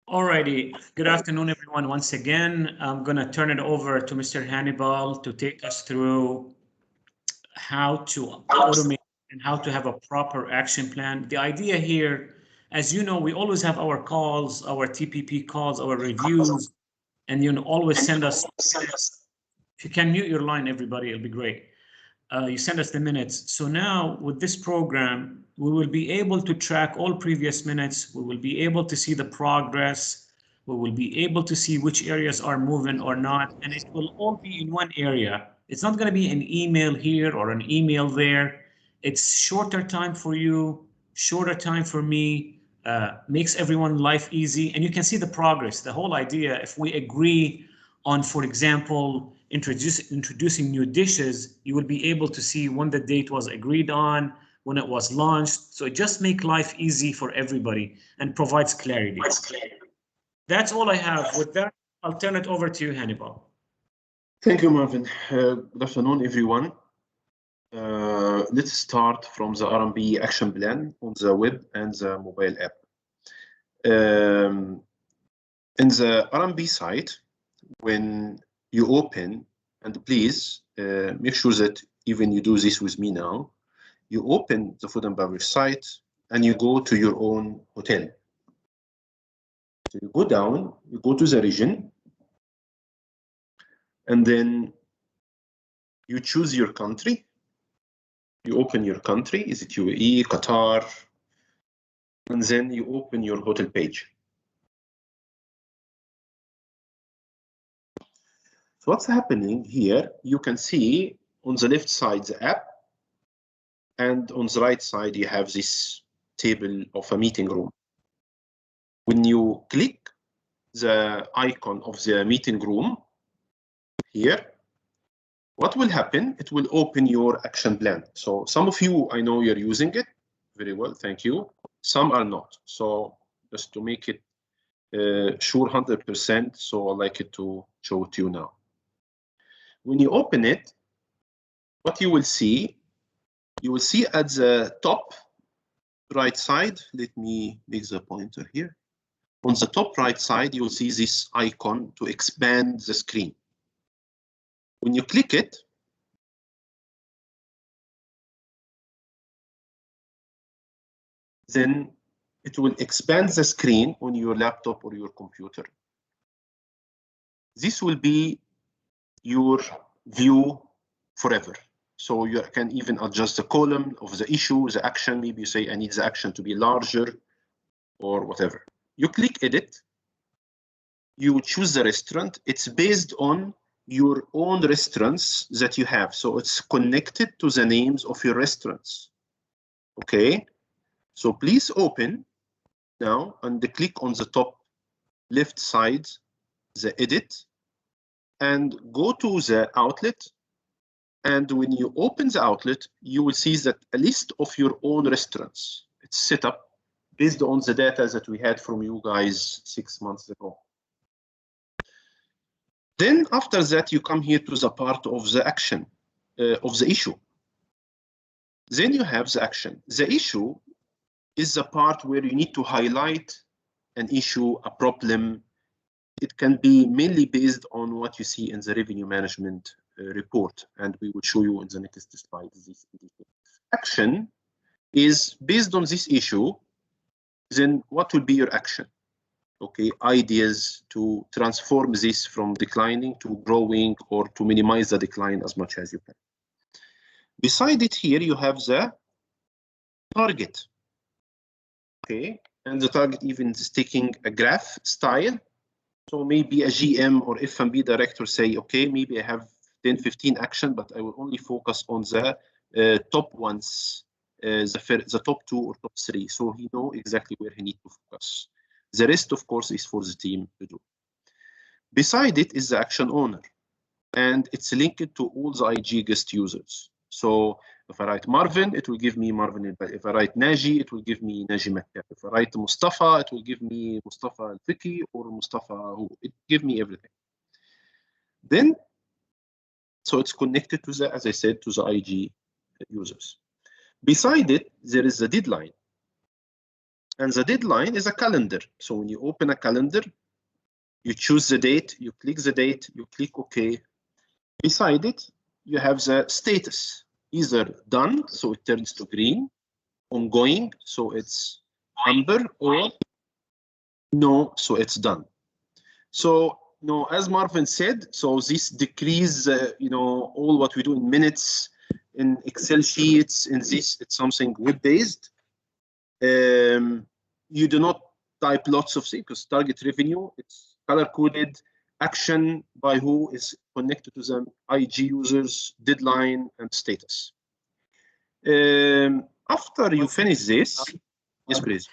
Alrighty, good afternoon, everyone. Once again, I'm going to turn it over to Mr. Hannibal to take us through how to automate and how to have a proper action plan. The idea here, as you know, we always have our calls, our TPP calls, our reviews, and you always send us. If you can mute your line, everybody, it'll be great. You send us the minutes. So now with this program, we will be able to track all previous minutes. We will be able to see the progress. We will be able to see which areas are moving or not. And it will all be in one area. It's not going to be an email here or an email there. It's shorter time for you, shorter time for me, makes everyone life easy. And you can see the progress. The whole idea, if we agree on, for example, introducing new dishes, you will be able to see when the date was agreed on, when it was launched. So it just makes life easy for everybody and provides clarity. That's all I have. With that, I'll turn it over to you, Hannibal. Thank you, Marvin. Good afternoon, everyone. Let's start from the RMB action plan on the web and the mobile app. In the RMB site, when you open, and please make sure that even you do this with me now, you open the food and beverage site and you go to your own hotel. So you go down, you go to the region, and then you choose your country. You open your country, is it UAE, Qatar, and then you open your hotel page. So what's happening here, you can see on the left side the app, and on the right side you have this table of a meeting room. When you click the icon of the meeting room here, what will happen? It will open your action plan. So some of you, I know you're using it very well, thank you. Some are not. So just to make it sure 100%, so I'd like it to show it to you now. When you open it, what you will see at the top right side, let me make the pointer here. On the top right side, you'll see this icon to expand the screen. When you click it, then it will expand the screen on your laptop or your computer. This will be your view forever. So you can even adjust the column of the issue, the action. Maybe you say, I need the action to be larger or whatever. You click edit, you choose the restaurant. It's based on your own restaurants that you have. So it's connected to the names of your restaurants. Okay, so please open now and click on the top left side, the edit, and go to the outlet. And when you open the outlet, you will see that a list of your own restaurants. It's set up based on the data that we had from you guys 6 months ago. Then after that, you come here to the part of the action, of the issue. Then you have the action. The issue is the part where you need to highlight an issue, a problem. It can be mainly based on what you see in the revenue management report, and we will show you in the next slide. This action is based on this issue. Then what will be your action? Okay, ideas to transform this from declining to growing or to minimize the decline as much as you can. Beside it here, you have the target. Okay, and the target even is taking a graph style. So maybe a GM or F&B director say, okay, maybe I have 10, 15 action, but I will only focus on the top ones, the top 2 or top 3. So he knows exactly where he needs to focus. The rest, of course, is for the team to do. Beside it is the action owner, and it's linked to all the IHG guest users. So if I write Marvin, it will give me Marvin. If I write Naji, it will give me Naji Maktab. If I write Mustafa, it will give me Mustafa Al-Fiki or Mustafa who. It give me everything. Then, so it's connected to the, as I said, to the IHG users. Beside it, there is a deadline. And the deadline is a calendar. So when you open a calendar, you choose the date, you click the date, you click OK. Beside it, you have the status, either done, so it turns to green, ongoing, so it's amber, or no, so it's done. So, no, as Marvin said, so this decrease, all what we do in minutes, in Excel sheets, in this, it's something web-based. You do not type lots of things because target revenue, it's color-coded, action by who is connected to the IHG users, deadline, and status. After you finish this, yes, please.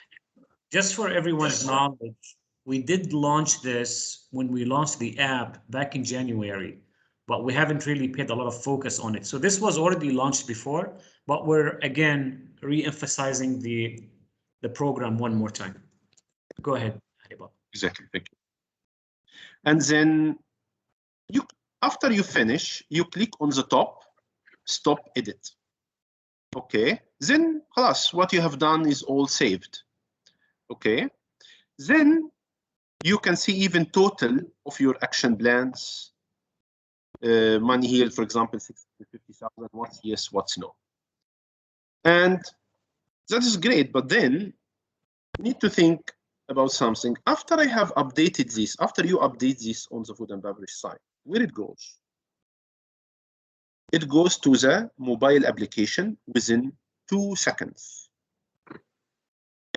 Just for everyone's knowledge, we did launch this when we launched the app back in January, but we haven't really paid a lot of focus on it. So this was already launched before, but we're again re-emphasizing the program one more time. Go ahead, Hannibal. Exactly, thank you. And then after you finish, you click on the top, stop edit. Okay, then class, what you have done is all saved. Okay, then you can see even total of your action plans. Money here, for example, 650,000, what's yes, what's no. And that is great, but then you need to think about something. After I have updated this, after you update this on the food and beverage side, where it goes? It goes to the mobile application within 2 seconds.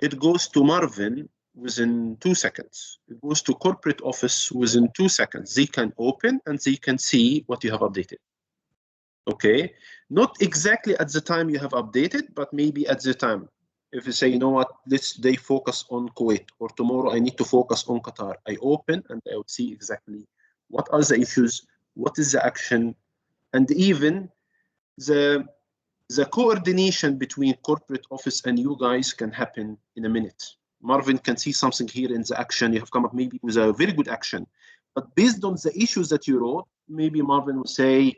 It goes to Marvin within 2 seconds. It goes to corporate office within 2 seconds. They can open and they can see what you have updated. Okay, not exactly at the time you have updated, but maybe at the time. If you say, you know what, let's today focus on Kuwait, or tomorrow I need to focus on Qatar. I open and I would see exactly what are the issues, what is the action, and even the coordination between corporate office and you guys can happen in a minute. Marvin can see something here in the action. You have come up maybe with a very good action, but based on the issues that you wrote, maybe Marvin will say,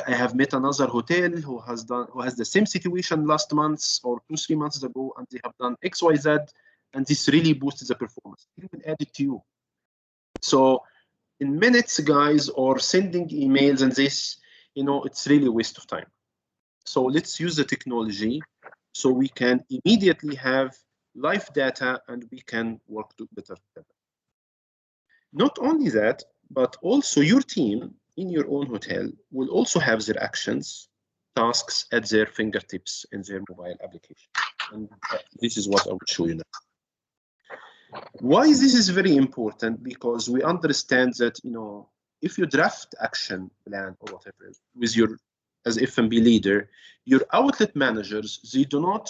I have met another hotel who has the same situation last month or 2-3 months ago, and they have done XYZ, and this really boosted the performance. He will add it to you. So in minutes, guys, or sending emails and this, it's really a waste of time. So let's use the technology so we can immediately have live data and we can work better together. Not only that, but also your team in your own hotel will also have their actions, tasks at their fingertips in their mobile application. And this is what I will show you now. Why this is very important? Because we understand that, if you draft action plan or whatever with your, as F&B leader, your outlet managers, they do not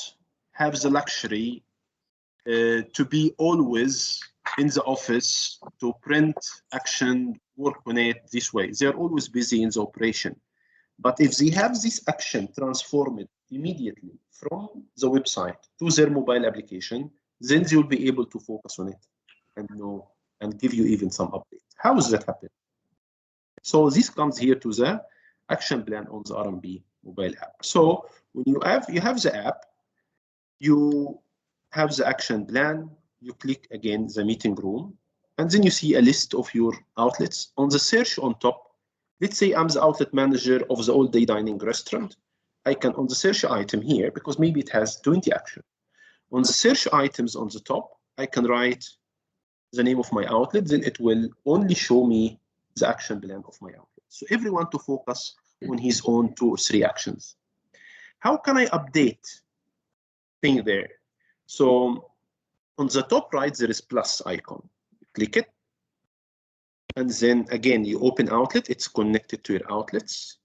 have the luxury to be always in the office to print action, work on it this way. They're always busy in the operation. But if they have this action transformed immediately from the website to their mobile application, then they will be able to focus on it and know and give you even some updates. How does that happen? So this comes here to the action plan on the R&B mobile app. So when you have the app, you have the action plan, you click again the meeting room, and then you see a list of your outlets. On the search on top, let's say I'm the outlet manager of the all-day dining restaurant. I can, on the search item here, because maybe it has 20 action. On the search items on the top, I can write the name of my outlet, then it will only show me the action plan of my outlet. So everyone to focus on his own 2 or 3 actions. How can I update thing there? So on the top right, there is plus icon. Click it. And then again, you open outlet, it's connected to your outlets.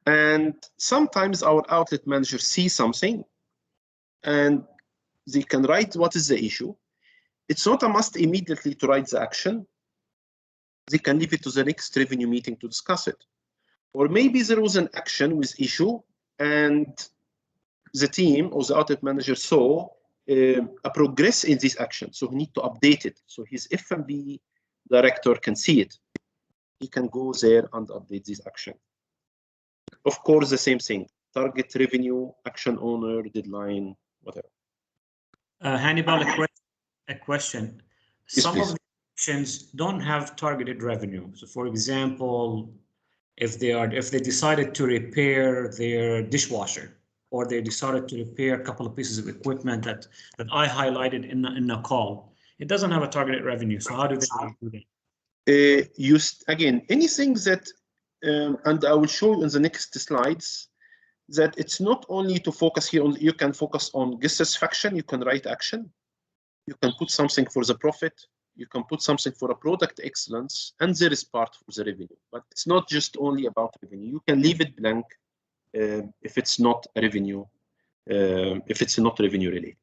And sometimes our outlet manager sees something and they can write what is the issue. It's not a must immediately to write the action. They can leave it to the next revenue meeting to discuss it. Or maybe there was an action with issue and the team or the outlet manager saw a progress in this action. So he needs to update it. So his F&B director can see it. He can go there and update this action. Of course, the same thing, target revenue, action owner, deadline, whatever. Hannibal, a question. Yes, Some please. of the actions don't have targeted revenue. So, for example, if they decided to repair their dishwasher, or they decided to repair a couple of pieces of equipment that I highlighted in the call, it doesn't have a targeted revenue. So how do they do that? Again, anything that, and I will show you in the next slides, that it's not only to focus here on, you can focus on guest satisfaction, you can write action, you can put something for the profit, you can put something for a product excellence, and there is part for the revenue. But it's not just only about revenue. You can leave it blank if it's not revenue, if it's not revenue related.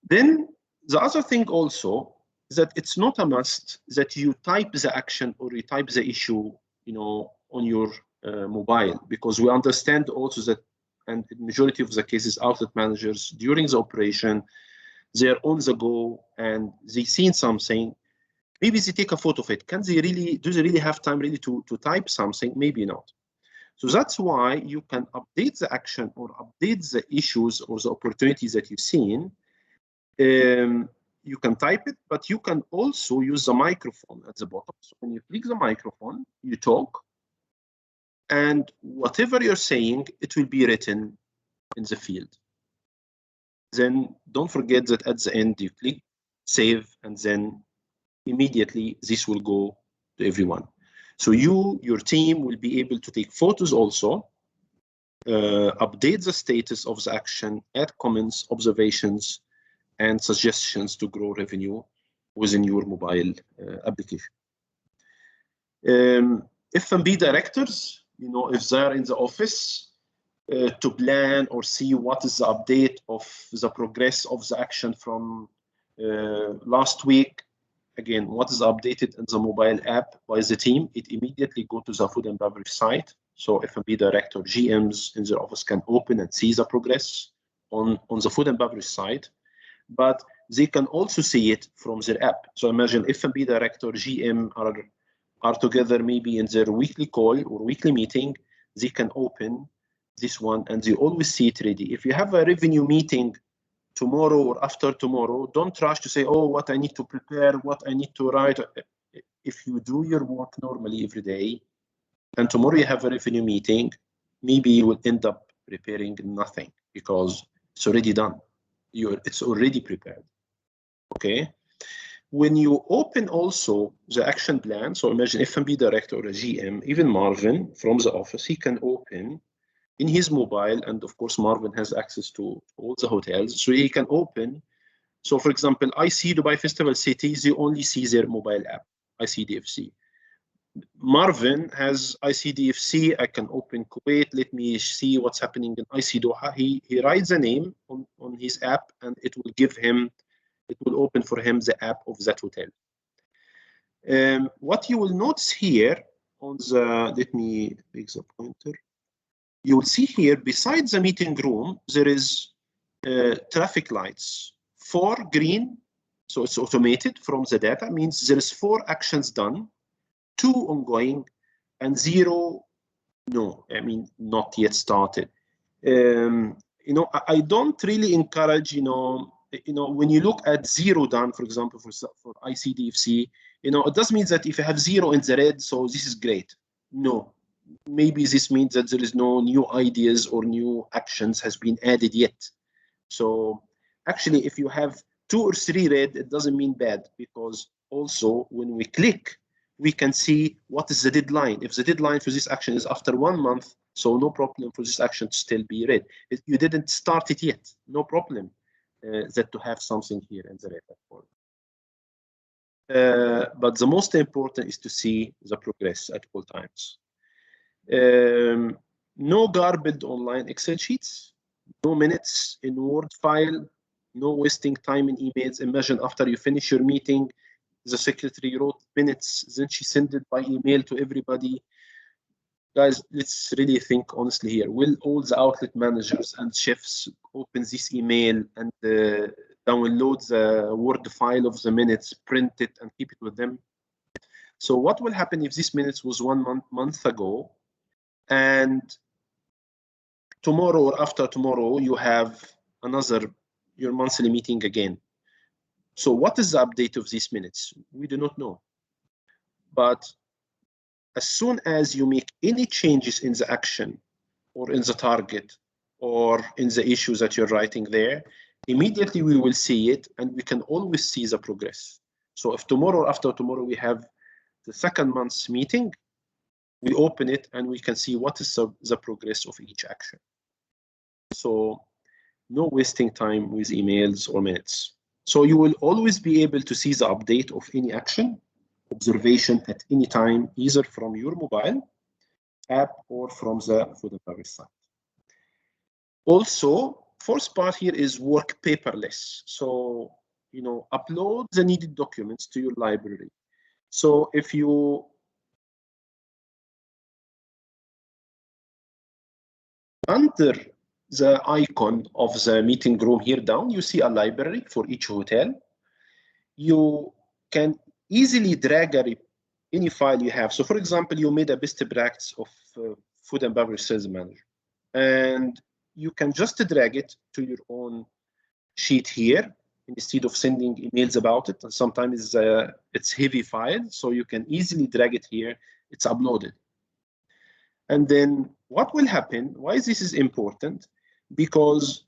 Then the other thing also is that it's not a must that you type the action or you type the issue, on your mobile, because we understand also that, and in the majority of the cases, outlet managers during the operation, they're on the go and they've seen something. Maybe they take a photo of it. Do they really have time really to type something? Maybe not. So that's why you can update the action or update the issues or the opportunities that you've seen. You can type it, but you can also use the microphone at the bottom. So when you click the microphone, you talk, and whatever you're saying, it will be written in the field. Then don't forget that at the end, you click save, and then immediately this will go to everyone. So your team will be able to take photos also, update the status of the action, add comments, observations, and suggestions to grow revenue within your mobile application. F&B directors, if they're in the office, to plan or see what is the update of the progress of the action from last week. Again, what is updated in the mobile app by the team, it immediately go to the food and beverage site. So F&B director, GMs in their office can open and see the progress on the food and beverage side, but they can also see it from their app. So imagine F&B director, GM are together maybe in their weekly call or weekly meeting, they can open this one and they always see it ready. If you have a revenue meeting tomorrow or after tomorrow, don't rush to say, oh, what I need to prepare, what I need to write. If you do your work normally every day, and tomorrow you have a revenue meeting, maybe you will end up preparing nothing because it's already done. It's already prepared, okay? When you open also the action plan, so imagine F&B director or a GM, even Marvin from the office, he can open in his mobile, and of course Marvin has access to all the hotels, so he can open. So for example, IC Dubai Festival Cities, they only see their mobile app, ICDFC. Marvin has ICDFC, I can open Kuwait, let me see what's happening in IC Doha. He writes a name on his app and it will open for him the app of that hotel. What you will notice here on the, let me make the pointer. You will see here, besides the meeting room, there is traffic lights. 4 green, so it's automated from the data, means there is 4 actions done, 2 ongoing, and 0, no, not yet started. I don't really encourage, when you look at 0 done, for example, for ICDFC, it does mean that if you have 0 in the red, so this is great. No. Maybe this means that there is no new ideas or new actions has been added yet. So actually, if you have 2 or 3 red, it doesn't mean bad, because also when we click, we can see what is the deadline. If the deadline for this action is after 1 month, so no problem for this action to still be red. If you didn't start it yet, no problem that to have something here in the red. But the most important is to see the progress at all times. No garbage online Excel sheets, no minutes in Word file, no wasting time in emails. Imagine after you finish your meeting, the secretary wrote minutes, then she sent it by email to everybody. Guys, let's really think honestly here. Will all the outlet managers and chefs open this email and download the Word file of the minutes, print it, and keep it with them? So what will happen if this minutes was 1 month ago, and tomorrow or after tomorrow you have another your monthly meeting again. So what is the update of these minutes? We do not know. But as soon as you make any changes in the action or in the target or in the issues that you're writing there, immediately we will see it and we can always see the progress. So if tomorrow or after tomorrow we have the second month's meeting, we open it and we can see what is the progress of each action. So no wasting time with emails or minutes. So you will always be able to see the update of any action, observation at any time, either from your mobile app or from the food and beverage site. Also, fourth part here is work paperless. So, upload the needed documents to your library. So if you under the icon of the meeting room here down, you see a library for each hotel. You can easily drag any file you have. So for example, you made a best practice of food and beverage sales manager, and you can just drag it to your own sheet here instead of sending emails about it. And sometimes it's heavy file, so you can easily drag it here. It's uploaded. And then what will happen? Why this is important? Because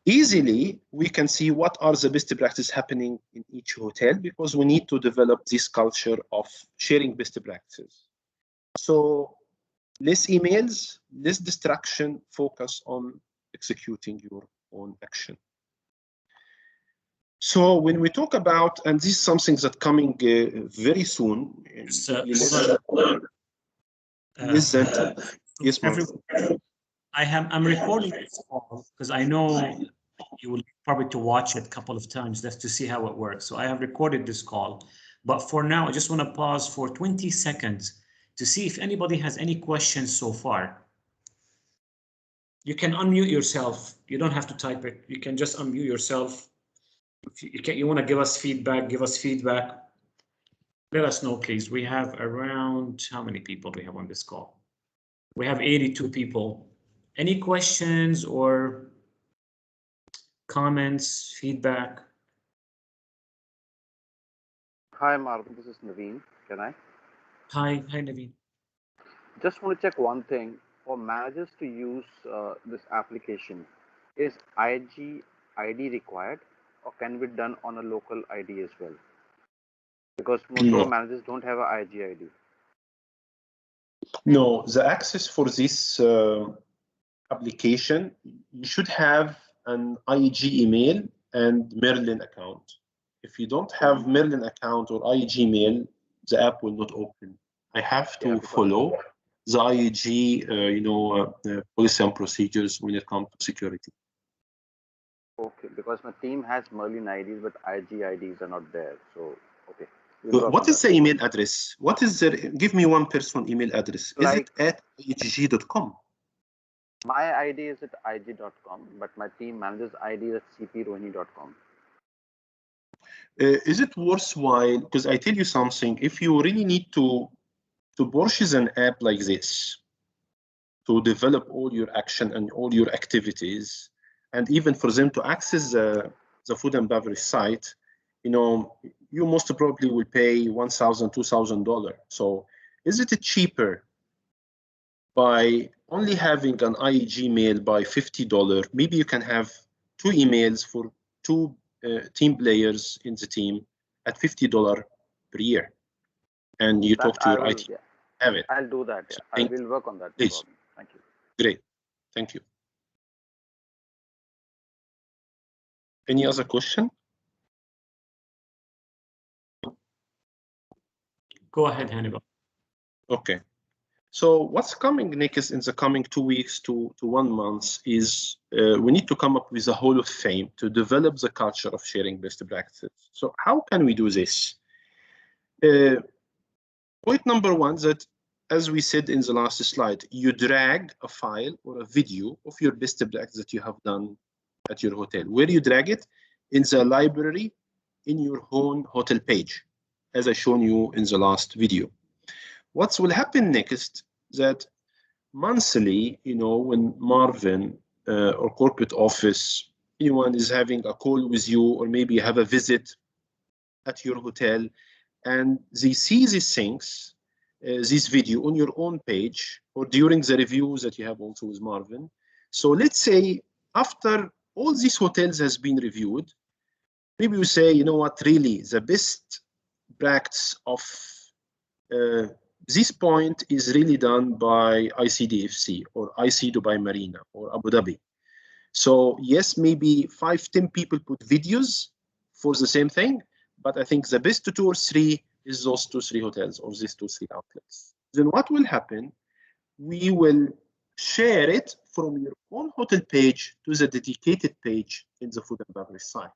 easily we can see what are the best practices happening in each hotel, because we need to develop this culture of sharing best practices. So less emails, less distraction, focus on executing your own action. So when we talk about, and this is something that's coming very soon. Yes, I'm recording this call because I know you will probably to watch it a couple of times just to see how it works. So I have recorded this call, but for now, I just want to pause for 20 seconds to see if anybody has any questions so far. You can unmute yourself. You don't have to type it. You can just unmute yourself. If you want to give us feedback, give us feedback. Let us know, please. We have around, how many people do we have on this call? We have 82 people. Any questions or comments, feedback? Hi, Marvin. This is Naveen. Can I? Hi, Naveen. Just want to check one thing. For managers to use this application, is IHG ID required, or can it be done on a local ID as well? Because most of the managers don't have an IHG ID. No, the access for this application, you should have an IHG email and Merlin account. If you don't have Merlin account or IHG email, the app will not open. I have to follow the IHG, policy and procedures when it comes to security. Okay, because my team has Merlin IDs, but IHG IDs are not there. So, okay. What is the email address? What is the? Give me one personal email address. Is it at ihg.com? My ID is at ihg.com, but my team manager's ID is at cprohini.com. Is it worthwhile? Because I tell you something. If you really need to purchase an app like this to develop all your action and all your activities, and even for them to access the food and beverage site, you most probably will pay $1,000, $2,000. So is it cheaper by only having an IHG mail by $50? Maybe you can have 2 emails for 2 team players in the team at $50 per year. And you talk to your IT. Yeah. Have it. I'll do that. Yeah. I will work on that. Please. Thank you. Great. Thank you. Any other question? Go ahead, Hannibal. Okay. So what's coming next in the coming 2 weeks to 1 month is we need to come up with a Hall of Fame to develop the culture of sharing best practices. So how can we do this? Point number 1, that as we said in the last slide, you drag a file or a video of your best practice that you have done at your hotel. Where do you drag it? In the library, in your own hotel page, as I shown you in the last video. What will happen next, that monthly, when Marvin or corporate office anyone is having a call with you, or maybe you have a visit at your hotel, and they see these things, this video on your own page, or during the reviews that you have also with Marvin. So let's say after all these hotels has been reviewed, maybe you say, you know what, really the best practice of this point is really done by ICDFC or IC Dubai Marina or Abu Dhabi. So yes, maybe 5-10 people put videos for the same thing, but I think the best 2 or 3 is those 2-3 hotels or these 2-3 outlets. Then what will happen? We will share it from your own hotel page to the dedicated page in the food and beverage site.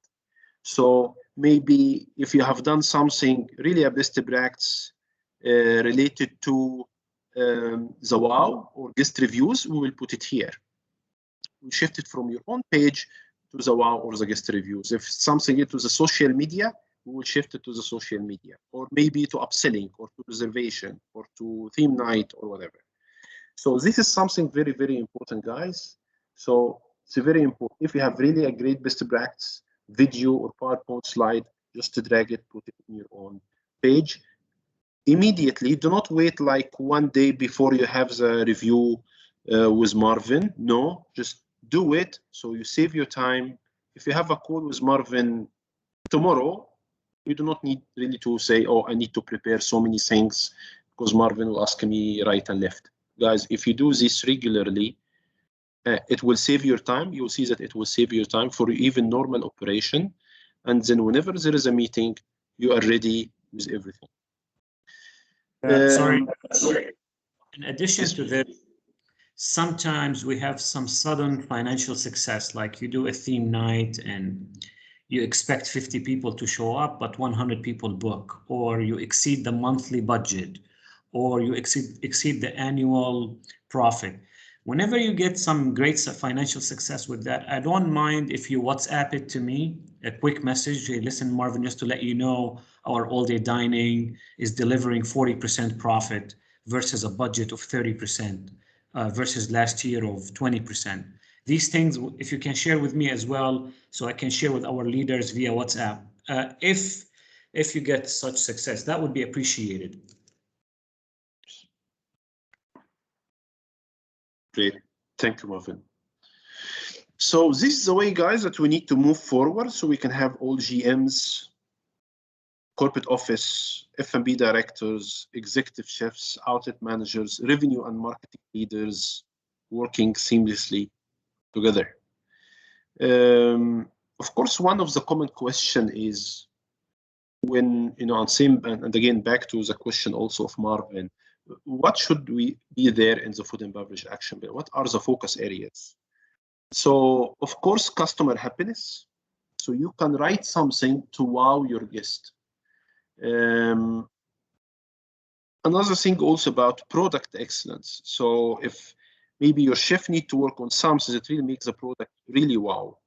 So maybe if you have done something really a best practice related to the wow or guest reviews, we will put it here. We shift it from your own page to the wow or the guest reviews. If something into the social media, we will shift it to the social media, or maybe to upselling or to reservation or to theme night or whatever. So this is something very, very important, guys. So it's very important. If you have really a great best practice video or PowerPoint slide, just to drag it, put it in your own page. Immediately, do not wait like one day before you have the review with Marvin. No, just do it so you save your time. If you have a call with Marvin tomorrow, you do not need really to say, oh, I need to prepare so many things because Marvin will ask me right and left. Guys, if you do this regularly, it will save your time. You'll see that it will save your time for even normal operation. And then whenever there is a meeting, you are ready with everything. Sorry. In addition to that, sometimes we have some sudden financial success, like you do a theme night and you expect 50 people to show up, but 100 people book, or you exceed the monthly budget, or you exceed the annual profit. Whenever you get some great financial success with that, I don't mind if you WhatsApp it to me, a quick message. Hey, listen, Marvin, just to let you know, our all-day dining is delivering 40% profit versus a budget of 30%, versus last year of 20%. These things, if you can share with me as well, so I can share with our leaders via WhatsApp, if you get such success, that would be appreciated. Great. Thank you, Marvin. So this is the way, guys, that we need to move forward so we can have all GMs, corporate office, F&B directors, executive chefs, outlet managers, revenue and marketing leaders working seamlessly together. Of course, one of the common question is when, you know, and again, back to the question also of Marvin, what should we be there in the food and beverage action plan? What are the focus areas? So, of course, customer happiness. So you can write something to wow your guest. Another thing also about product excellence. So if maybe your chef need to work on something that really makes the product really wow.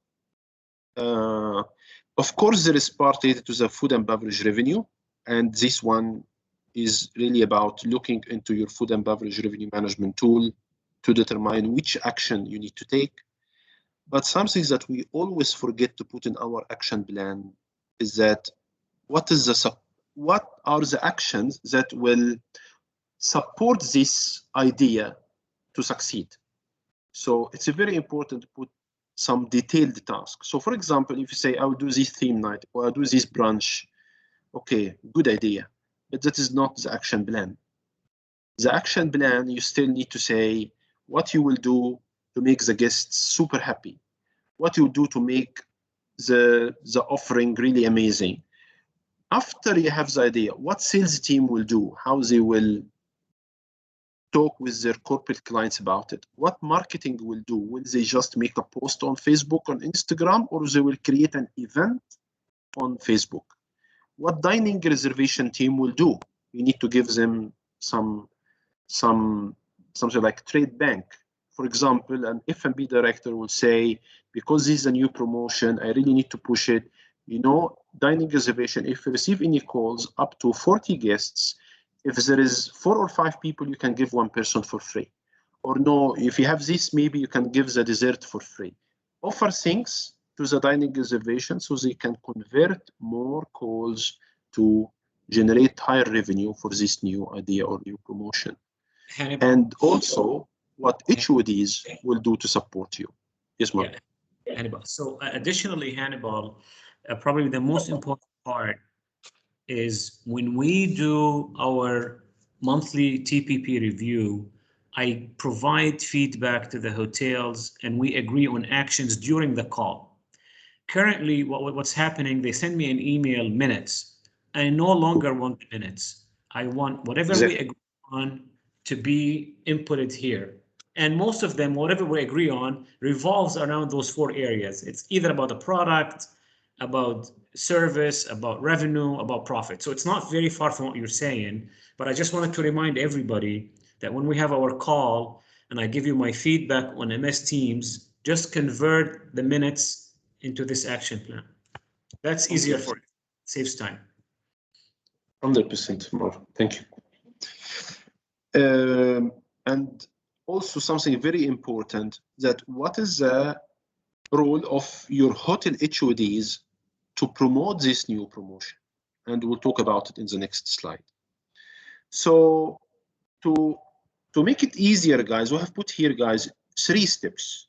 Of course, there is part related to the food and beverage revenue, and this one is really about looking into your food and beverage revenue management tool to determine which action you need to take. But something that we always forget to put in our action plan is that what are the actions that will support this idea to succeed? So it's very important to put some detailed tasks. So for example, if you say, I will do this theme night or I'll do this brunch, okay, good idea. But that is not the action plan. The action plan, you still need to say what you will do to make the guests super happy, what you do to make the offering really amazing. After you have the idea, what sales team will do, how they will talk with their corporate clients about it, what marketing will do, will they just make a post on Facebook, on Instagram, or they will create an event on Facebook? What dining reservation team will do? You need to give them something like trade bank. For example, an F&B director will say, because this is a new promotion, I really need to push it. You know, dining reservation, if you receive any calls up to 40 guests, if there is 4 or 5 people, you can give one person for free. Or no, if you have this, maybe you can give the dessert for free. Offer things to the dining reservation so they can convert more calls to generate higher revenue for this new idea or new promotion. Hannibal. And also what HODs will do to support you. Yes, Mark. Yeah, Hannibal. So additionally, Hannibal, probably the most important part is when we do our monthly TPP review, I provide feedback to the hotels and we agree on actions during the call. Currently, what's happening, they send me an email minutes. I no longer want minutes. I want whatever we agree on to be inputted here. And most of them, whatever we agree on, revolves around those 4 areas. It's either about the product, about service, about revenue, about profit. So it's not very far from what you're saying, but I just wanted to remind everybody that when we have our call and I give you my feedback on MS Teams, just convert the minutes into this action plan. That's easier for you. Saves time. 100% more. Thank you. And also something very important, that what is the role of your hotel HODs to promote this new promotion? And we'll talk about it in the next slide. So to make it easier, guys, we have put here, guys, 3 steps.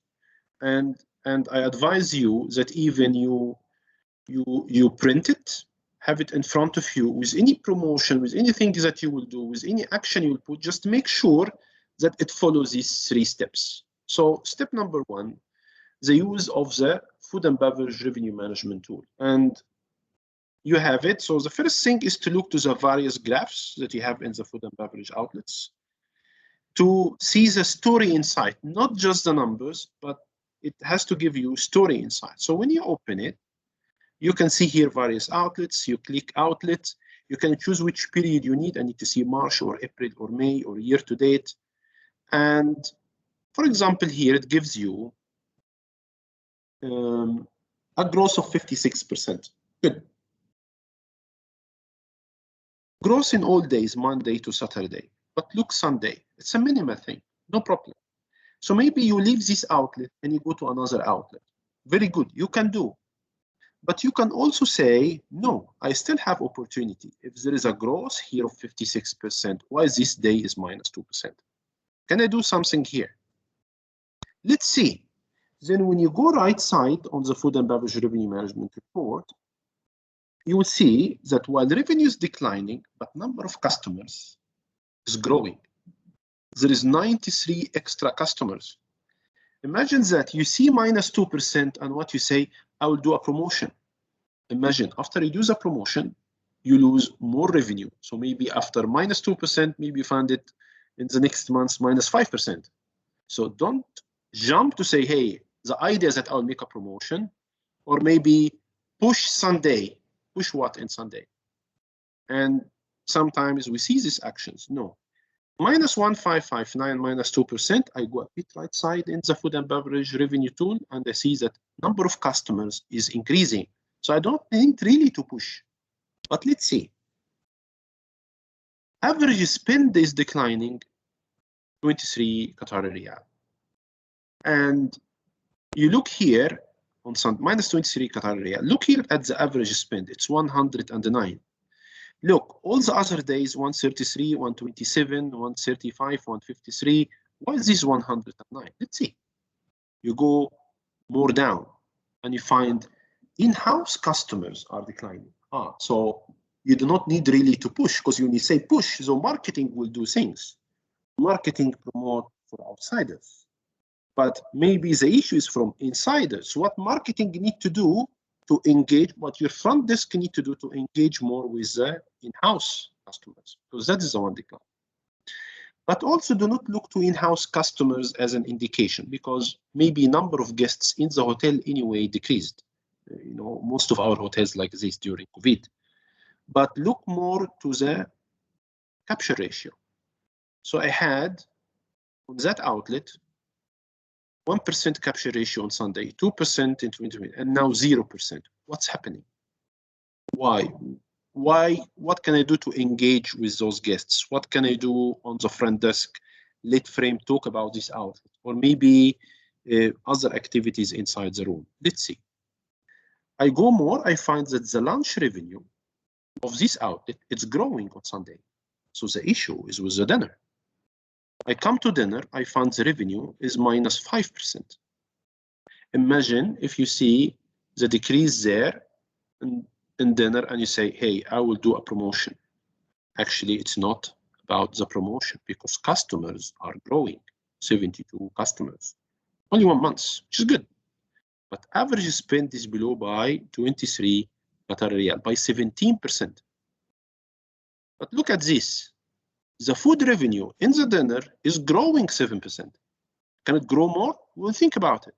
And I advise you that even you print it, have it in front of you with any promotion, with anything that you will do, with any action you will put, just make sure that it follows these 3 steps. So step number 1, the use of the food and beverage revenue management tool. And you have it. So the first thing is to look to the various graphs that you have in the food and beverage outlets to see the story inside, not just the numbers, but it has to give you story inside. So when you open it, you can see here various outlets. You click outlets. You can choose which period you need. I need to see March or April or May or year to date. And for example, here it gives you a growth of 56%. Good. Growth in all days, Monday to Saturday. But look, Sunday, it's a minimal thing, no problem. So maybe you leave this outlet and you go to another outlet. Very good, you can do. But you can also say, no, I still have opportunity. If there is a growth here of 56%, why this day is minus 2%? Can I do something here? Let's see. Then when you go right side on the food and beverage revenue management report, you will see that while revenue is declining, but number of customers is growing. There is 93 extra customers. Imagine that you see minus 2% and what you say, I will do a promotion. Imagine after you do the promotion, you lose more revenue. So maybe after minus 2%, maybe you find it in the next month minus 5%. So don't jump to say, hey, the idea is that I'll make a promotion, or maybe push Sunday. Push what in Sunday? And sometimes we see these actions. No. Minus 1,559 minus 2%, I go a bit right side in the food and beverage revenue tool, and I see that number of customers is increasing. So I don't need really to push. But let's see. Average spend is declining 23 Qatari riyal. And you look here on some minus 23 Qatari riyal. Look here at the average spend. It's 109. Look, all the other days, 133, 127, 135, 153. Why is this 109? Let's see. You go more down and you find in-house customers are declining. So you do not need really to push, because when you say push, so marketing will do things. Marketing promote for outsiders. But maybe the issue is from insiders. What marketing need to do to engage, what your front desk need to do to engage more with the in-house customers, because that is the one decline. But also do not look to in-house customers as an indication, because maybe number of guests in the hotel anyway decreased. You know, most of our hotels like this during COVID. But look more to the capture ratio. So I had on that outlet 1% capture ratio on Sunday, 2% in 2020, and now 0%. What's happening? Why? What can I do to engage with those guests? What can I do on the front desk? Let frame talk about this outlet, or maybe other activities inside the room. Let's see. I go more, I find that the lunch revenue of this outlet, it's growing on Sunday. So the issue is with the dinner. I come to dinner, I find the revenue is minus 5%. Imagine if you see the decrease there in dinner and you say, hey, I will do a promotion. Actually, it's not about the promotion because customers are growing, 72 customers. Only 1 month, which is good. But average spend is below by 23 Qatar Riyal, by 17%. But look at this. The food revenue in the dinner is growing 7%. Can it grow more? We'll think about it.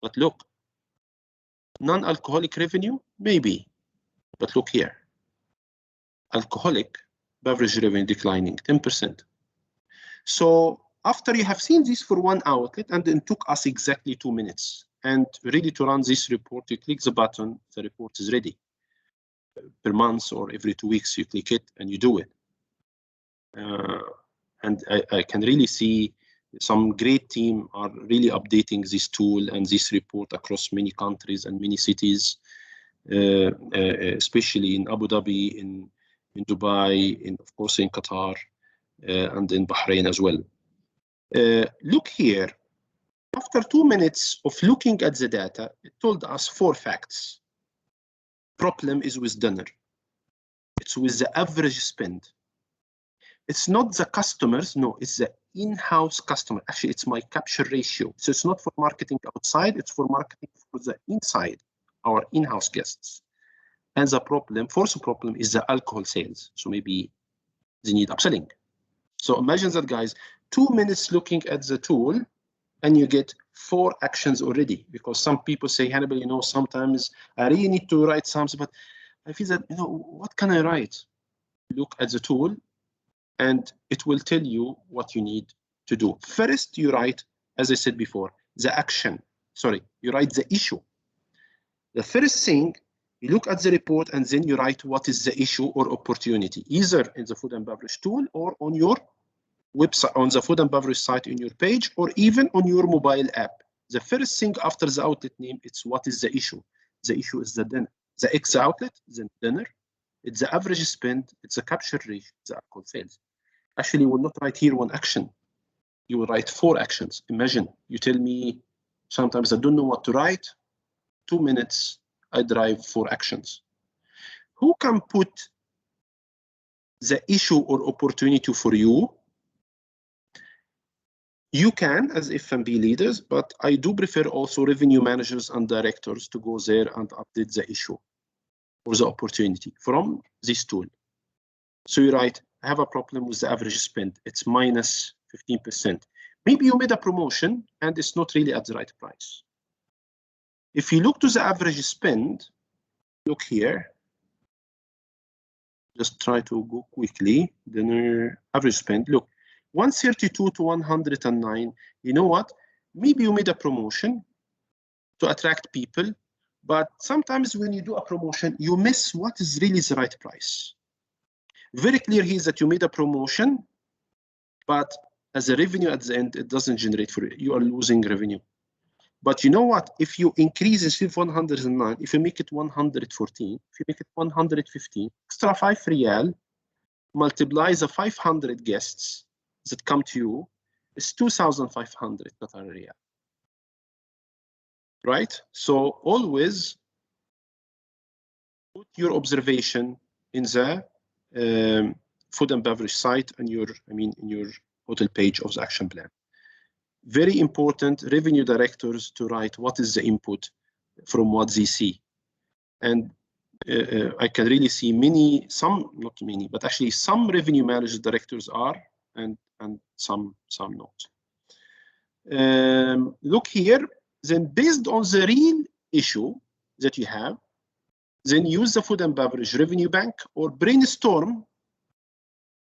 But look, non-alcoholic revenue, maybe. But look here. Alcoholic beverage revenue declining 10%. So after you have seen this for one outlet, and it took us exactly 2 minutes, and really to run this report, you click the button, the report is ready. Per month or every 2 weeks, you click it and you do it. And I can really see some great team are really updating this tool and this report across many countries and many cities, especially in Abu Dhabi, in Dubai, of course in Qatar, and in Bahrain as well. Look here. After 2 minutes of looking at the data, it told us 4 facts. Problem is with dinner. It's with the average spend. It's not the customers, no, it's the in-house customer. Actually, it's my capture ratio. So it's not for marketing outside, it's for marketing for the inside, our in-house guests. And the problem, fourth problem is the alcohol sales. So maybe they need upselling. So imagine that, guys, 2 minutes looking at the tool and you get 4 actions already, because some people say, Hannibal, you know, sometimes I really need to write something, but I feel that, you know, what can I write? Look at the tool and it will tell you what you need to do. First, you write, as I said before, the action. Sorry, you write the issue. The first thing, you look at the report and then you write what is the issue or opportunity, either in the food and beverage tool or on your website, on the food and beverage site in your page, or even on your mobile app. The first thing after the outlet name, it's what is the issue. The issue is the dinner. The X outlet, the dinner. It's the average spend. It's the capture rate, the alcohol sales. Actually, you will not write here 1 action. You will write 4 actions. Imagine, you tell me, sometimes I don't know what to write. 2 minutes, I drive 4 actions. Who can put the issue or opportunity for you? You can, as F&B leaders, but I do prefer also revenue managers and directors to go there and update the issue or the opportunity from this tool. So you write, I have a problem with the average spend. It's minus 15%. Maybe you made a promotion and it's not really at the right price. If you look to the average spend, look here. Just try to go quickly. Dinner average spend, look. 132 to 109, you know what? Maybe you made a promotion to attract people, but sometimes when you do a promotion, you miss what is really the right price. Very clear here is that you made a promotion, but as a revenue at the end, it doesn't generate for you. You are losing revenue. But you know what? If you increase instead of 109, if you make it 114, if you make it 115, extra 5 Riyal, multiply the 500 guests that come to you, is 2,500 Qatar Riyal. Right? So always put your observation in the food and beverage site and in your hotel page of the action plan. Very important, revenue directors to write what is the input from what they see. And I can really see many, some, not many, but actually some revenue manager directors are, and some not. Look here, then based on the real issue that you have, then use the food and beverage revenue bank or brainstorm,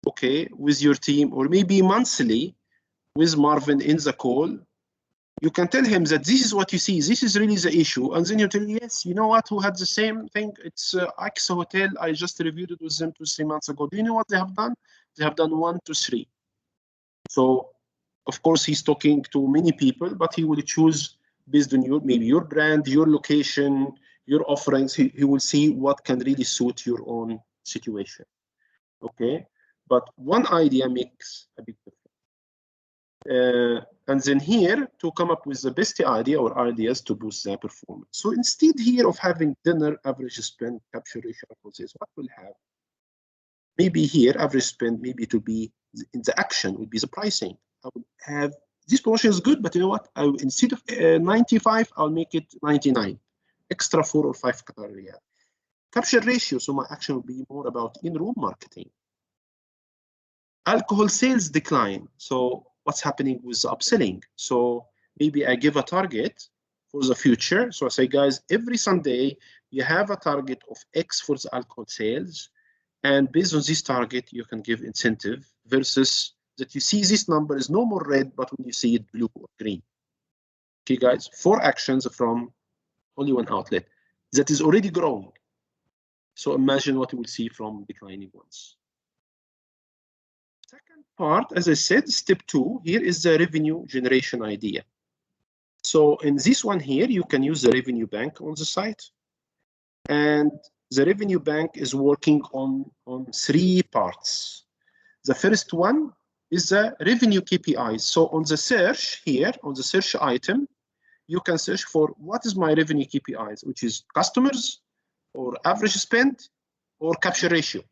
okay, with your team, or maybe monthly with Marvin in the call. You can tell him that this is what you see, this is really the issue, and then you tell him, yes, you know what, who had the same thing, it's X Hotel, I just reviewed it with them 2-3 months ago. Do you know what they have done? They have done 1 to 3. So, of course, he's talking to many people, but he will choose based on maybe your brand, your location, your offerings. He will see what can really suit your own situation. Okay, but one idea makes a big difference. And then here to come up with the best idea or ideas to boost their performance. So instead here of having dinner, average spend, capture ratio, what we'll have? Maybe here average spend, maybe to be in the action would be the pricing. I would have this promotion is good, but you know what? I will, instead of 95, I'll make it 99, extra 4 or 5 Qatar riyal. Capture ratio, so my action will be more about in-room marketing. Alcohol sales decline, so what's happening with the upselling? So maybe I give a target for the future. So I say, guys, every Sunday you have a target of X for the alcohol sales, and based on this target, you can give incentive versus that you see this number is no more red, but when you see it blue or green. Okay, guys, 4 actions from only one outlet that is already growing. So imagine what you will see from declining ones. Second part, as I said, step 2, here is the revenue generation idea. So in this one here, you can use the revenue bank on the site. And the revenue bank is working on 3 parts. The first one is the revenue KPIs. So on the search here, on the search item, you can search for what is my revenue KPIs, which is customers or average spend or capture ratio.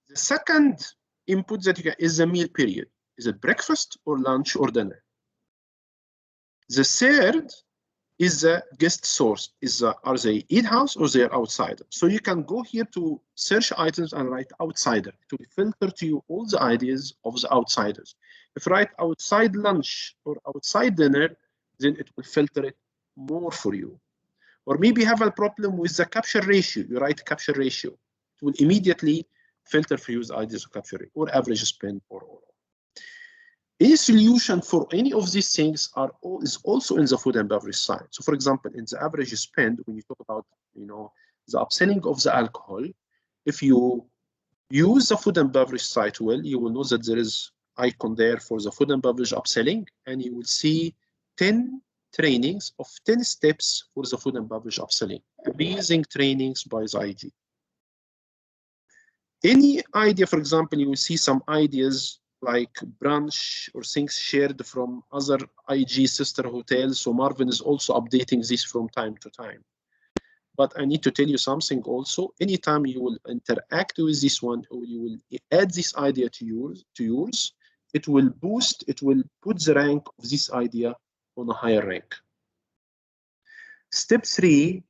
The second input that you get is the meal period. Is it breakfast or lunch or dinner? The third is the guest source. Are they in-house or they're outsider? So you can go here to search items and write outsider. It will filter to you all the ideas of the outsiders. If you write outside lunch or outside dinner, then it will filter it more for you. Or maybe you have a problem with the capture ratio. You write capture ratio. It will immediately filter for you the ideas of capture rate or average spend or all. Any solution for any of these things is also in the food and beverage side. So for example, in the average spend, when you talk about, the upselling of the alcohol, if you use the food and beverage site well, you will know that there is icon there for the food and beverage upselling, and you will see 10 trainings of 10 steps for the food and beverage upselling. Amazing trainings by the IHG. Any idea, for example, you will see some ideas like brunch or things shared from other IHG sister hotels. So Marvin is also updating this from time to time. But I need to tell you something also. Anytime you will interact with this one, or you will add this idea to yours, it will boost, it will put the rank of this idea on a higher rank. Step 3,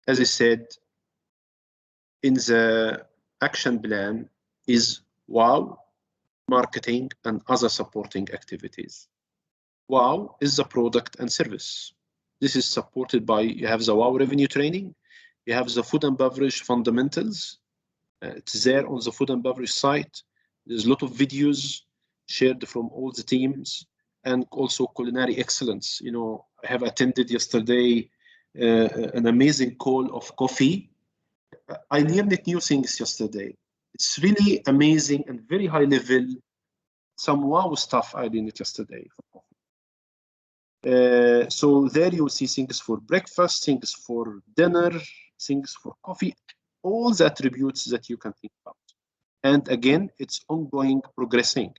as I said, in the action plan is wow, marketing and other supporting activities. Wow is the product and service. This is supported by, you have the wow revenue training, you have the food and beverage fundamentals. It's there on the food and beverage site. There's a lot of videos shared from all the teams, and also culinary excellence. I have attended yesterday an amazing call of coffee. I learned new things yesterday. It's really amazing and very high level. Some wow stuff I learned yesterday. So there you will see things for breakfast, things for dinner, things for coffee, all the attributes that you can think about. And again, it's ongoing, progressing.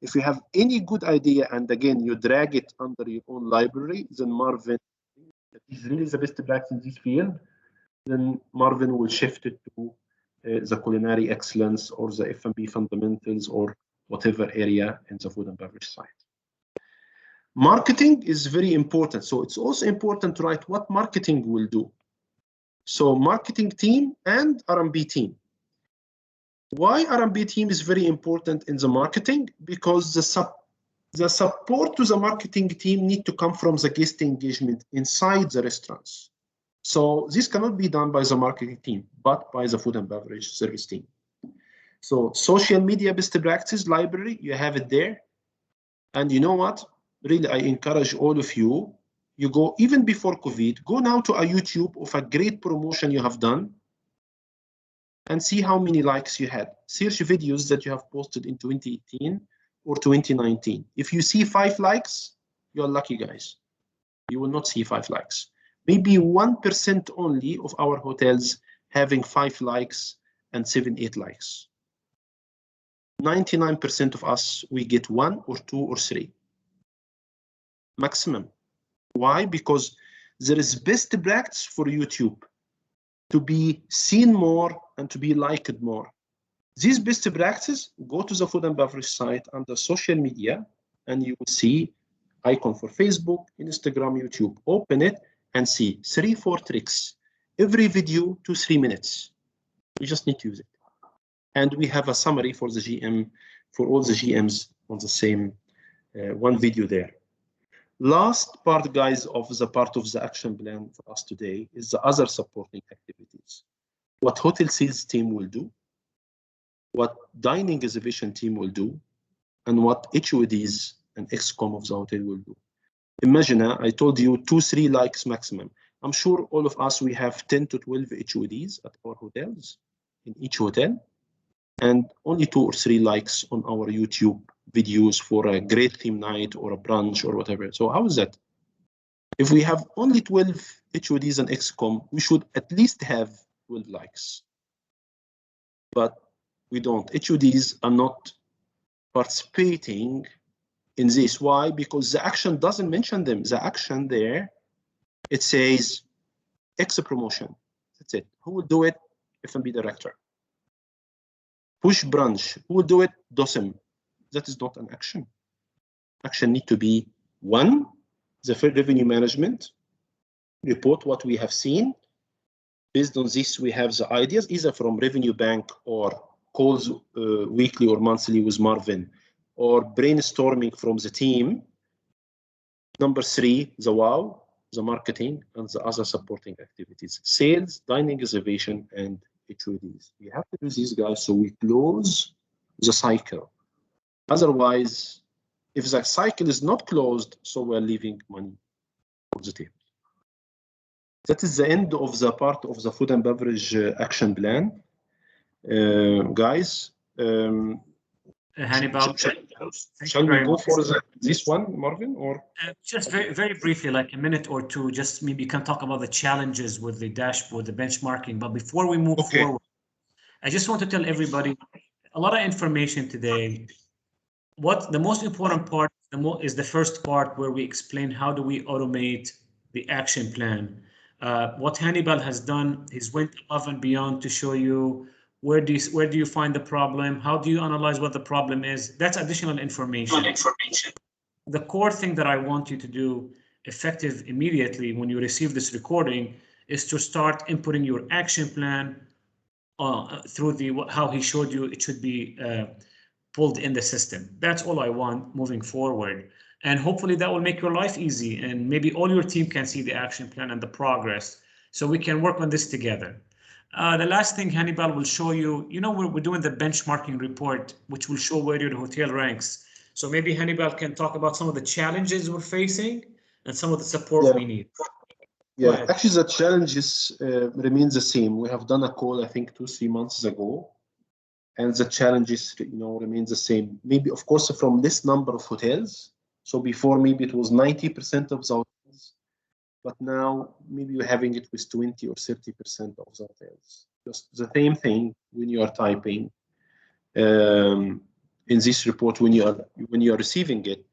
If you have any good idea and again you drag it under your own library, then Marvin is really the best practice in this field. Then Marvin will shift it to the culinary excellence or the F&B fundamentals or whatever area in the food and beverage side. Marketing is very important. So it's also important to write what marketing will do. So marketing team and R&B team. Why R&B team is very important in the marketing? Because the support to the marketing team need to come from the guest engagement inside the restaurants. So this cannot be done by the marketing team, but by the food and beverage service team. So social media best practice library, you have it there. And you know what? Really, I encourage all of you, you go even before COVID, go now to a YouTube of a great promotion you have done and see how many likes you had. Search videos that you have posted in 2018 or 2019. If you see 5 likes, you're lucky, guys. You will not see 5 likes. Maybe 1% only of our hotels having 5 likes and 7, 8 likes. 99% of us, we get 1 or 2 or 3 maximum. Why? Because there is best practice for YouTube to be seen more and to be liked more. These best practices, go to the food and beverage site under social media, and you will see icon for Facebook, Instagram, YouTube. Open it and see 3, 4 tricks. Every video 2, 3 minutes. You just need to use it. And we have a summary for the GM, for all the GMs on the same one video there. Last part, guys, of the part of the action plan for us today is the other supporting activities. What hotel sales team will do, what dining exhibition team will do, and what HODs and XCOM of the hotel will do. Imagine, I told you 2, 3 likes maximum. I'm sure all of us, we have 10 to 12 HODs at our hotels, in each hotel, and only 2 or 3 likes on our YouTube videos for a great theme night or a brunch or whatever. So how is that? If we have only 12 HODs and XCOM, we should at least have 12 likes. But we don't. HODs are not participating in this. Why? Because the action doesn't mention them. The action there, it says X promotion. That's it. Who will do it? F&B director. Push brunch. Who will do it? DOSM. That is not an action. Action need to be 1, the revenue management, report what we have seen. Based on this, we have the ideas, either from revenue bank or calls weekly or monthly with Marvin, or brainstorming from the team. Number 3, the wow, the marketing, and the other supporting activities. Sales, dining reservation, and HODs. We have to do these, guys, so we close the cycle. Otherwise, if the cycle is not closed, so we're leaving money on the table. That is the end of the part of the food and beverage action plan. Guys, Hannibal, shall we go for this one, Marvin? Or just very, very briefly, like a minute or two, just maybe you can talk about the challenges with the dashboard, the benchmarking. But before we move forward, I just want to tell everybody a lot of information today. What the most important part is the first part where we explain how do we automate the action plan. What Hannibal has done is went above and beyond to show you where do you find the problem, how do you analyze what the problem is. That's additional information. The core thing that I want you to do effective immediately when you receive this recording is to start inputting your action plan through how he showed you it should be pulled in the system. That's all I want moving forward. And hopefully that will make your life easy, and maybe all your team can see the action plan and the progress, so we can work on this together. The last thing Hannibal will show you, we're doing the benchmarking report, which will show where your hotel ranks. So maybe Hannibal can talk about some of the challenges we're facing and some of the support we need. Yeah, actually the challenges remain the same. We have done a call, I think 2-3 months ago, and the challenges, remain the same. Maybe, of course, from this number of hotels. So before, maybe it was 90% of the hotels, but now maybe you're having it with 20 or 30% of the hotels. Just the same thing when you are typing in this report, when you are receiving it.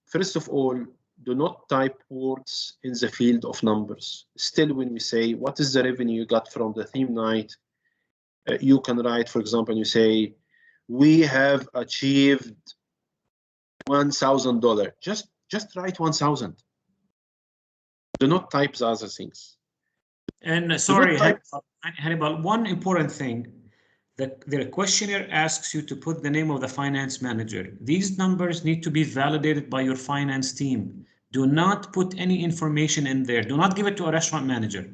First of all, do not type words in the field of numbers. Still, when we say, what is the revenue you got from the theme night? You can write, for example, you say, we have achieved $1,000. Just write 1,000. Do not type the other things. And sorry, Hannibal, one important thing, the questionnaire asks you to put the name of the finance manager. These numbers need to be validated by your finance team. Do not put any information in there. Do not give it to a restaurant manager.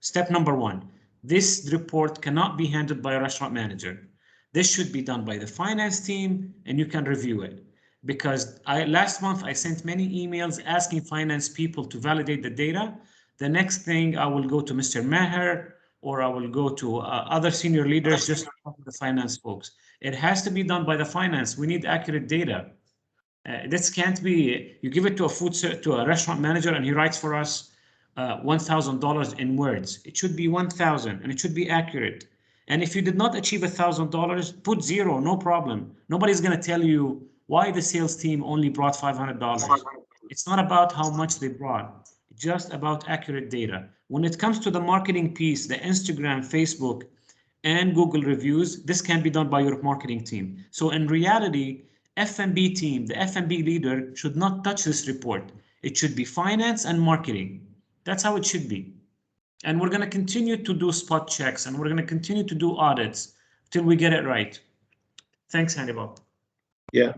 Step number 1. This report cannot be handled by a restaurant manager. This should be done by the finance team, and you can review it. Because last month I sent many emails asking finance people to validate the data. The next thing I will go to Mr. Maher, or I will go to other senior leaders just to talk to the finance folks. It has to be done by the finance. We need accurate data. This can't be, you give it to a restaurant manager and he writes for us $1,000 in words. It should be 1,000 and it should be accurate. And if you did not achieve $1,000, put 0, no problem. Nobody's going to tell you why the sales team only brought $500. It's not about how much they brought, it's just about accurate data. When it comes to the marketing piece, the Instagram, Facebook, and Google reviews, this can be done by your marketing team. So in reality, F&B team, the F&B leader should not touch this report. It should be finance and marketing. That's how it should be. And we're going to continue to do spot checks and we're going to continue to do audits till we get it right. Thanks, Hannibal. Yeah,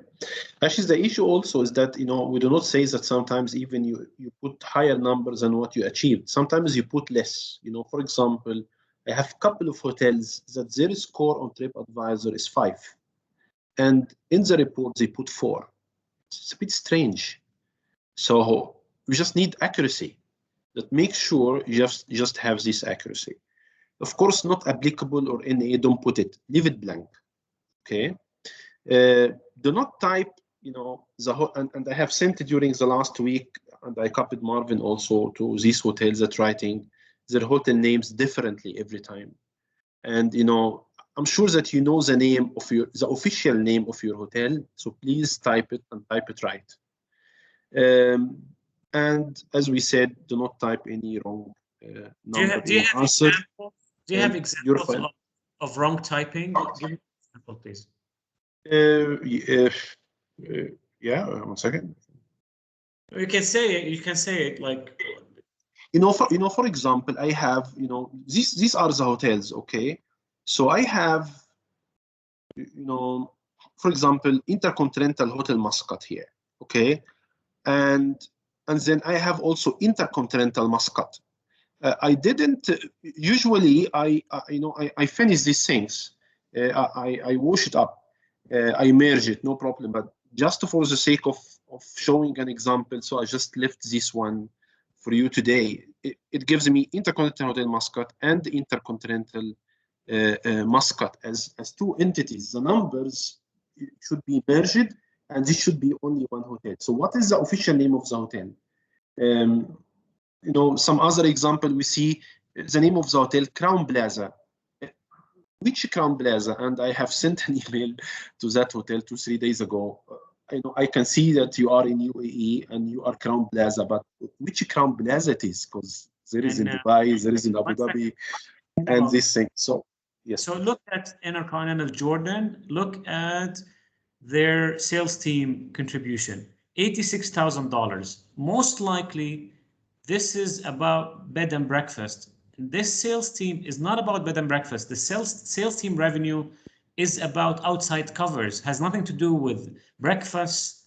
actually, the issue also is that, you know, we do not say that sometimes even you put higher numbers than what you achieved. Sometimes you put less. You know, for example, I have a couple of hotels that their score on TripAdvisor is 5. And in the report, they put 4. It's a bit strange. So we just need accuracy. That make sure you just have this accuracy. Of course, not applicable or NA, don't put it. Leave it blank. Okay. Do not type, you know, and I have sent it during the last week, and I copied Marvin also to these hotels that writing their hotel names differently every time. And, you know, I'm sure that you know the name of the official name of your hotel. So please type it and type it right. And as we said, do not type any wrong number. Do you have examples of wrong typing? Give me an example, please. Yeah, 1 second. You can say it. You can say it like. For example, I have, you know, these are the hotels. Okay, so I have, you know, for example, Intercontinental Hotel Muscat here. Okay, and then I have also Intercontinental Muscat. I didn't usually. I finish these things. I wash it up. I merge it, no problem. But just for the sake of showing an example, so I just left this one for you today. It gives me Intercontinental Hotel Muscat and Intercontinental Muscat as 2 entities. The numbers should be merged, and this should be only 1 hotel. So what is the official name of the hotel? You know, some other example, we see the name of the hotel, Crown Plaza. Which Crown Plaza? And I have sent an email to that hotel 2-3 days ago. I can see that you are in UAE and you are Crown Plaza, but which Crown Plaza it is? Because there is in Dubai, there is in Abu Dhabi, and this thing. So yes. So look at Intercontinental Jordan. Look at their sales team contribution, $86,000. Most likely, this is about bed and breakfast. This sales team is not about bed and breakfast. The sales team revenue is about outside covers, has nothing to do with breakfast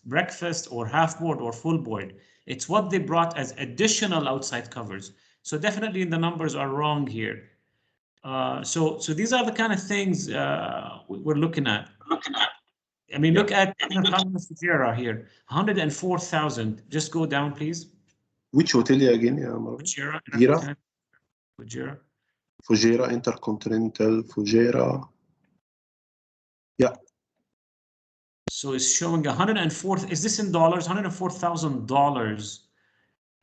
or half board or full board. It's what they brought as additional outside covers. So definitely the numbers are wrong here. So these are the kind of things we're looking at. I mean, look at Fujairah here, 104,000. Just go down, please. Which hotel again? Fujairah. Fujairah, Intercontinental, Fujairah. Yeah. So it's showing 104. Is this in dollars? $104,000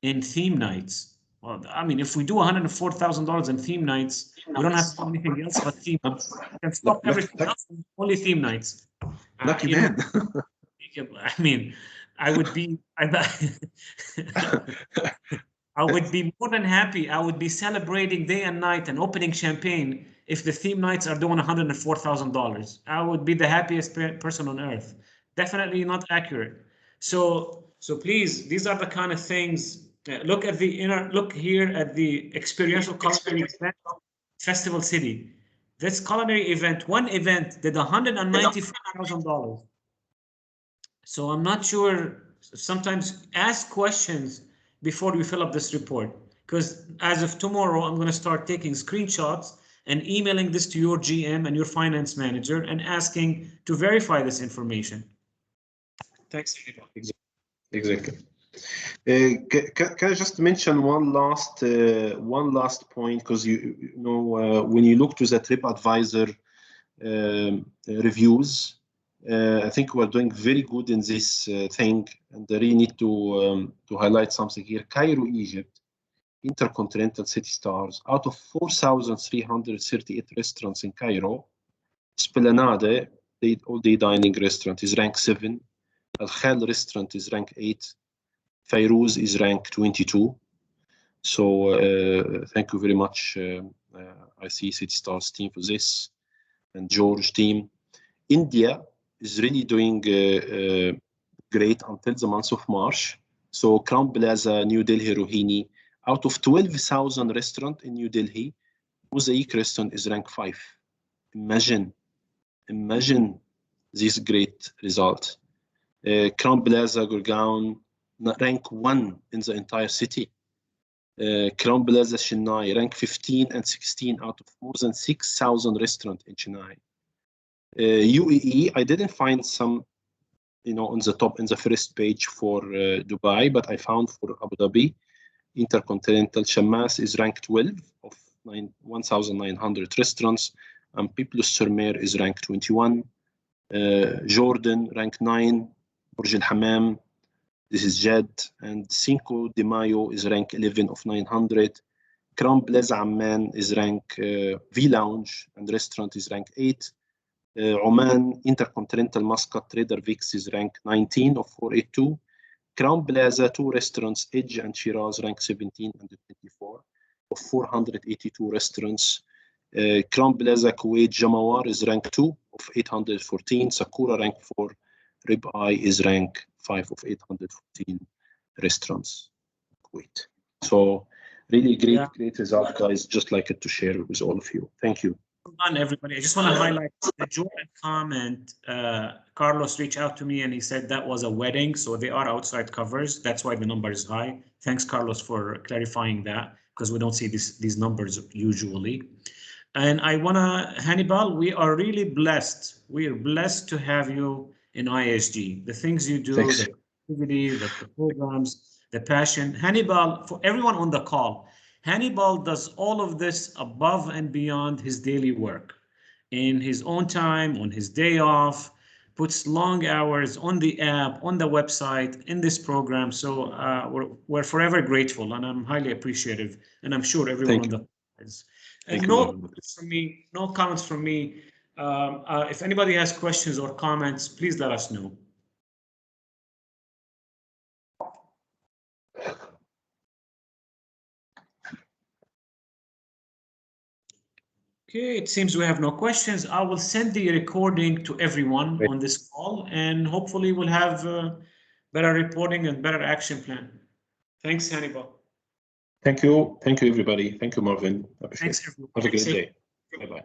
in theme nights. Well, I mean, if we do $104,000 in theme nights, we don't have to do anything else but theme nights. We can stop everything else, only theme nights. Lucky man. I mean, I would be more than happy. I would be celebrating day and night and opening champagne if the theme nights are doing $104,000. I would be the happiest person on earth. Definitely not accurate. So please, these are the kind of things. Look here at the experiential culinary event, Festival City. This culinary event, one event did $194,000. So I'm not sure. Sometimes ask questions before we fill up this report, because as of tomorrow, I'm going to start taking screenshots and emailing this to your GM and your finance manager and asking to verify this information. Thanks. Exactly. Can I just mention one last point, because you know when you look to the TripAdvisor reviews, I think we're doing very good in this thing, and I really need to highlight something here. Cairo, Egypt. Intercontinental City Stars. Out of 4,338 restaurants in Cairo, Esplanade, all-day dining restaurant, is ranked 7. Al Khal restaurant is ranked 8. Fayrouz is ranked 22. So thank you very much. I see City Stars team for this, and George team. India is really doing great until the month of March. So Crown Plaza, New Delhi, Rohini, out of 12,000 restaurants in New Delhi, Mosaic restaurant is ranked 5. Imagine this great result. Crown Plaza, Gurgaon, rank 1 in the entire city. Crown Plaza, Chennai, rank 15 and 16 out of more than 6,000 restaurants in Chennai. UAE, I didn't find some, on the top in the first page for Dubai, but I found for Abu Dhabi, Intercontinental Shammas is ranked 12 of 1,900 restaurants, and Peuple-sur-Mer is ranked 21. Jordan, ranked 9. Burj Al Hammam, this is Jed, and Cinco de Mayo is ranked 11 of 900. Crown Plaza Amman is ranked V Lounge, and restaurant is ranked 8. Oman, Intercontinental Muscat, Trader Vic's is ranked 19 of 482. Crown Plaza, 2 restaurants, Edge and Shiraz, ranked 17 and 24 of 482 restaurants. Crown Plaza, Kuwait, Jamawar is ranked 2 of 814. Sakura, ranked 4. Rib Eye is ranked 5 of 814 restaurants. Kuwait. So really great result, guys. Just like it to share it with all of you. Thank you. On everybody, I just want to highlight the Jordan comment. Carlos reached out to me and he said that was a wedding, so they are outside covers. That's why the number is high. Thanks, Carlos, for clarifying that, because we don't see these numbers usually. And I want to, Hannibal, we are really blessed. We are blessed to have you in IHG. The things you do, Thanks. the activity, the programs, the passion. Hannibal, for everyone on the call, Hannibal does all of this above and beyond his daily work. In his own time, on his day off, puts long hours on the app, on the website, in this program. So we're forever grateful, and I'm highly appreciative, and I'm sure everyone on the call is. And no comments from me. No comments from me. If anybody has questions or comments, please let us know. Okay, it seems we have no questions. I will send the recording to everyone on this call, and hopefully we'll have better reporting and better action plan. Thanks, Hannibal. Thank you. Thank you, everybody. Thank you, Marvin. Thanks, everyone. Have a great day. Bye-bye.